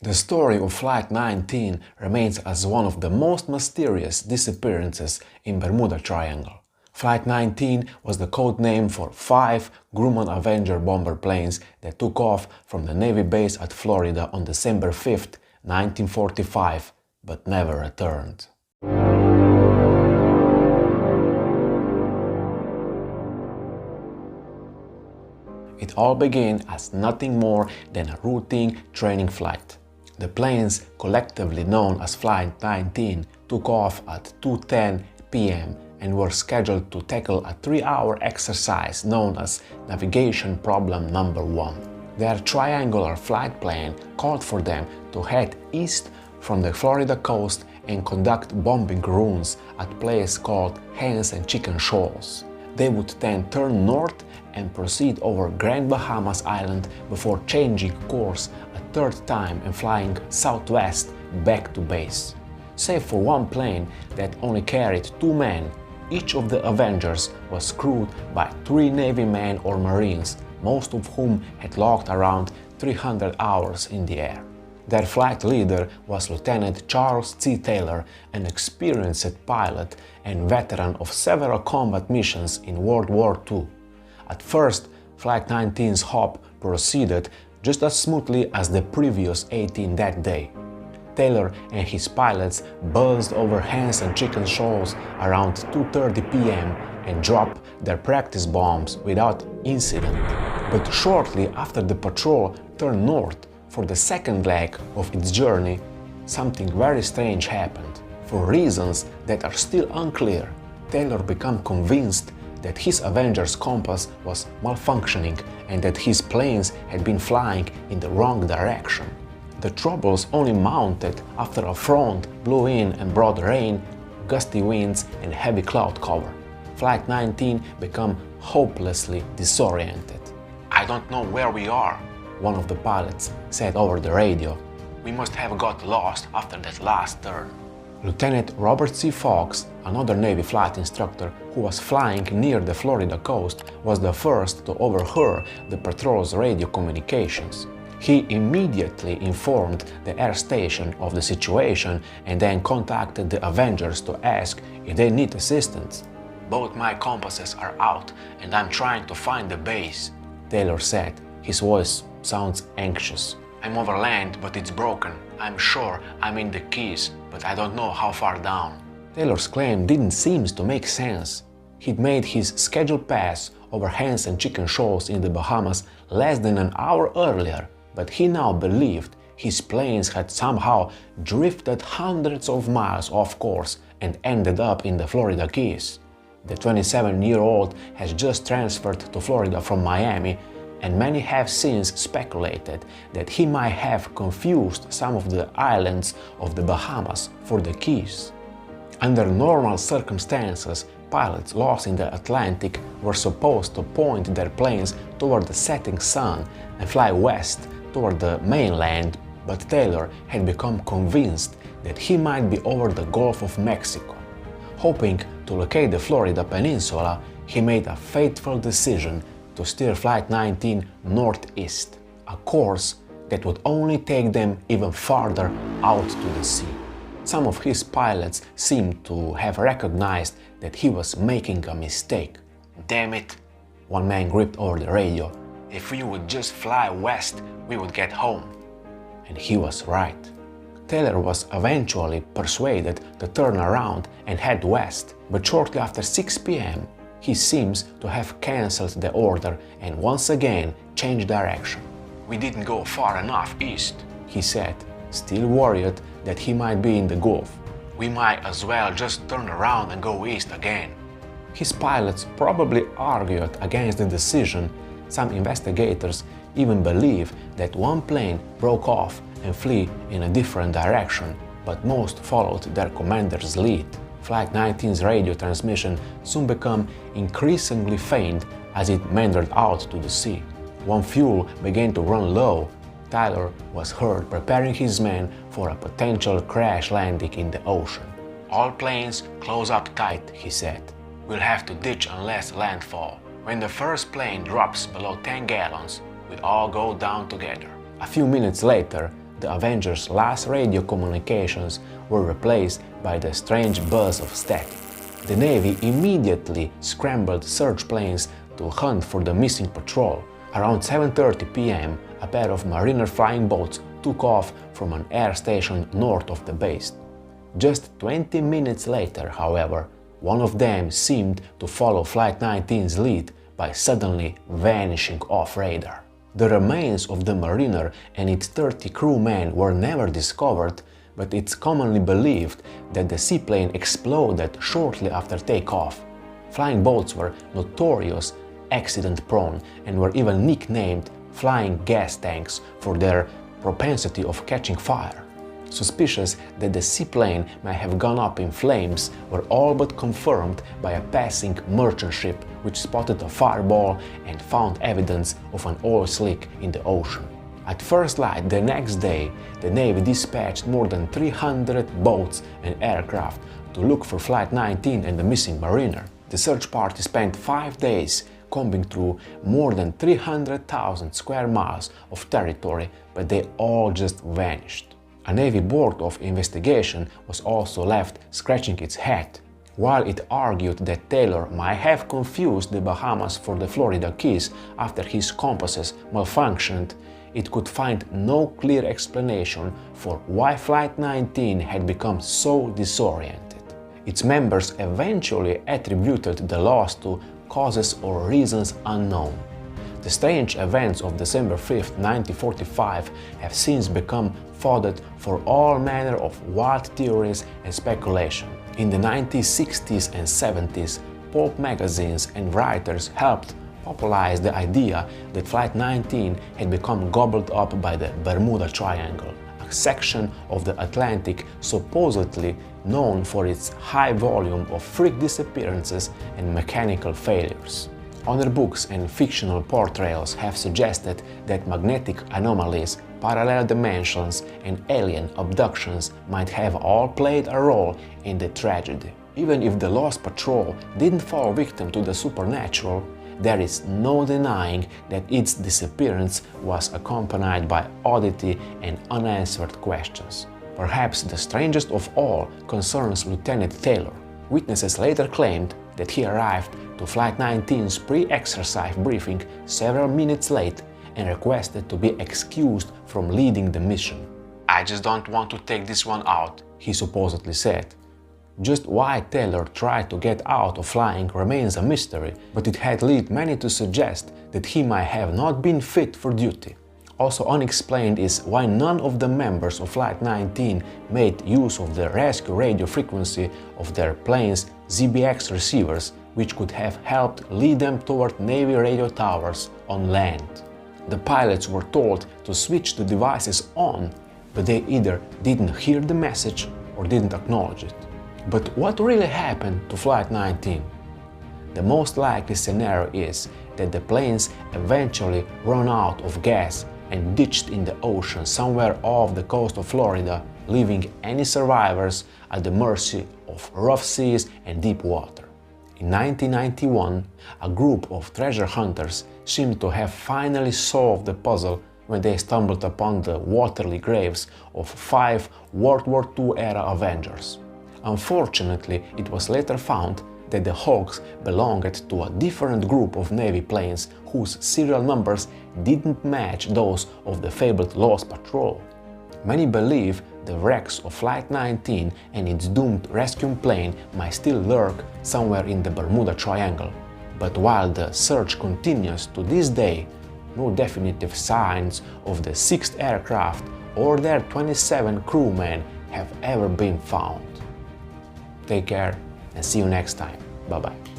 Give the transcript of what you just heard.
The story of Flight 19 remains as one of the most mysterious disappearances in Bermuda Triangle. Flight 19 was the code name for 5 Grumman Avenger bomber planes that took off from the Navy base at Florida on December 5, 1945, but never returned. It all began as nothing more than a routine training flight. The planes, collectively known as Flight 19, took off at 2:10 p.m. and were scheduled to tackle a 3-hour exercise known as Navigation Problem Number 1. Their triangular flight plan called for them to head east from the Florida coast and conduct bombing runs at a place called Hens and Chickens Shoals. They would then turn north and proceed over Grand Bahama Island before changing course a third time and flying southwest back to base. Save for one plane that only carried 2 men, each of the Avengers was crewed by 3 Navy men or Marines, most of whom had logged around 300 hours in the air. Their flight leader was Lieutenant Charles C. Taylor, an experienced pilot and veteran of several combat missions in World War II. At first, Flight 19's hop proceeded just as smoothly as the previous 18 that day. Taylor and his pilots buzzed over Hens and Chickens Shoals around 2:30 p.m. and dropped their practice bombs without incident. But shortly after the patrol turned north for the second leg of its journey, something very strange happened. For reasons that are still unclear, Taylor became convinced that his Avenger's compass was malfunctioning and that his planes had been flying in the wrong direction. The troubles only mounted after a front blew in and brought rain, gusty winds and heavy cloud cover. Flight 19 became hopelessly disoriented. "I don't know where we are," one of the pilots said over the radio. "We must have got lost after that last turn." Lieutenant Robert C. Fox, another Navy flight instructor who was flying near the Florida coast, was the first to overhear the patrol's radio communications. He immediately informed the air station of the situation and then contacted the Avengers to ask if they need assistance. "Both my compasses are out and I'm trying to find the base," Taylor said. His voice sounds anxious. "I'm over land, but it's broken. I'm sure I'm in the Keys, but I don't know how far down." Taylor's claim didn't seem to make sense. He'd made his scheduled pass over Hens and Chickens Shoals in the Bahamas less than an hour earlier, but he now believed his planes had somehow drifted hundreds of miles off course and ended up in the Florida Keys. The 27-year-old has just transferred to Florida from Miami, and many have since speculated that he might have confused some of the islands of the Bahamas for the Keys. Under normal circumstances, pilots lost in the Atlantic were supposed to point their planes toward the setting sun and fly west toward the mainland, but Taylor had become convinced that he might be over the Gulf of Mexico. Hoping to locate the Florida peninsula, he made a fateful decision to steer Flight 19 northeast, a course that would only take them even farther out to the sea. Some of his pilots seemed to have recognized that he was making a mistake. "Damn it," one man gripped over the radio. "If we would just fly west, we would get home." And he was right. Taylor was eventually persuaded to turn around and head west, but shortly after 6 p.m. he seems to have cancelled the order and once again changed direction. "We didn't go far enough east," he said, still worried that he might be in the Gulf. "We might as well just turn around and go east again." His pilots probably argued against the decision. Some investigators even believe that one plane broke off and flew in a different direction, but most followed their commander's lead. Flight 19's radio transmission soon became increasingly faint as it meandered out to the sea. When fuel began to run low, Taylor was heard preparing his men for a potential crash landing in the ocean. "All planes close up tight," he said. "We'll have to ditch unless landfall. When the first plane drops below 10 gallons, we all go down together." A few minutes later, the Avenger's last radio communications were replaced by the strange buzz of static. The Navy immediately scrambled search planes to hunt for the missing patrol. Around 7:30 p.m., a pair of Mariner flying boats took off from an air station north of the base. Just 20 minutes later, however, one of them seemed to follow Flight 19's lead by suddenly vanishing off radar. The remains of the Mariner and its 30 crewmen were never discovered, but it's commonly believed that the seaplane exploded shortly after takeoff. Flying boats were notorious accident-prone and were even nicknamed flying gas tanks for their propensity of catching fire. Suspicions that the seaplane may have gone up in flames were all but confirmed by a passing merchant ship which spotted a fireball and found evidence of an oil slick in the ocean. At first light the next day, the Navy dispatched more than 300 boats and aircraft to look for Flight 19 and the missing Mariner. The search party spent 5 days combing through more than 300,000 square miles of territory, but they all just vanished. A Navy Board of Investigation was also left scratching its head. While it argued that Taylor might have confused the Bahamas for the Florida Keys after his compasses malfunctioned, it could find no clear explanation for why Flight 19 had become so disoriented. Its members eventually attributed the loss to causes or reasons unknown. The strange events of December 5, 1945 have since become fodder for all manner of wild theories and speculation. In the 1960s and 70s, pulp magazines and writers helped popularize the idea that Flight 19 had become gobbled up by the Bermuda Triangle, a section of the Atlantic supposedly known for its high volume of freak disappearances and mechanical failures. Other books and fictional portrayals have suggested that magnetic anomalies, parallel dimensions, and alien abductions might have all played a role in the tragedy. Even if the Lost Patrol didn't fall victim to the supernatural, there is no denying that its disappearance was accompanied by oddity and unanswered questions. Perhaps the strangest of all concerns Lieutenant Taylor. Witnesses later claimed that he arrived to Flight 19's pre-exercise briefing several minutes late and requested to be excused from leading the mission. "I just don't want to take this one out," he supposedly said. Just why Taylor tried to get out of flying remains a mystery, but it had led many to suggest that he might have not been fit for duty. Also unexplained is why none of the members of Flight 19 made use of the rescue radio frequency of their plane's ZBX receivers, which could have helped lead them toward Navy radio towers on land. The pilots were told to switch the devices on, but they either didn't hear the message or didn't acknowledge it. But what really happened to Flight 19? The most likely scenario is that the planes eventually ran out of gas and ditched in the ocean somewhere off the coast of Florida, leaving any survivors at the mercy of rough seas and deep water. In 1991, a group of treasure hunters seemed to have finally solved the puzzle when they stumbled upon the watery graves of 5 World War II-era Avengers. Unfortunately, it was later found that the hulks belonged to a different group of Navy planes whose serial numbers didn't match those of the fabled Lost Patrol. Many believe the wrecks of Flight 19 and its doomed rescue plane might still lurk somewhere in the Bermuda Triangle. But while the search continues to this day, no definitive signs of the 6th aircraft or their 27 crewmen have ever been found. Take care and see you next time. Bye bye.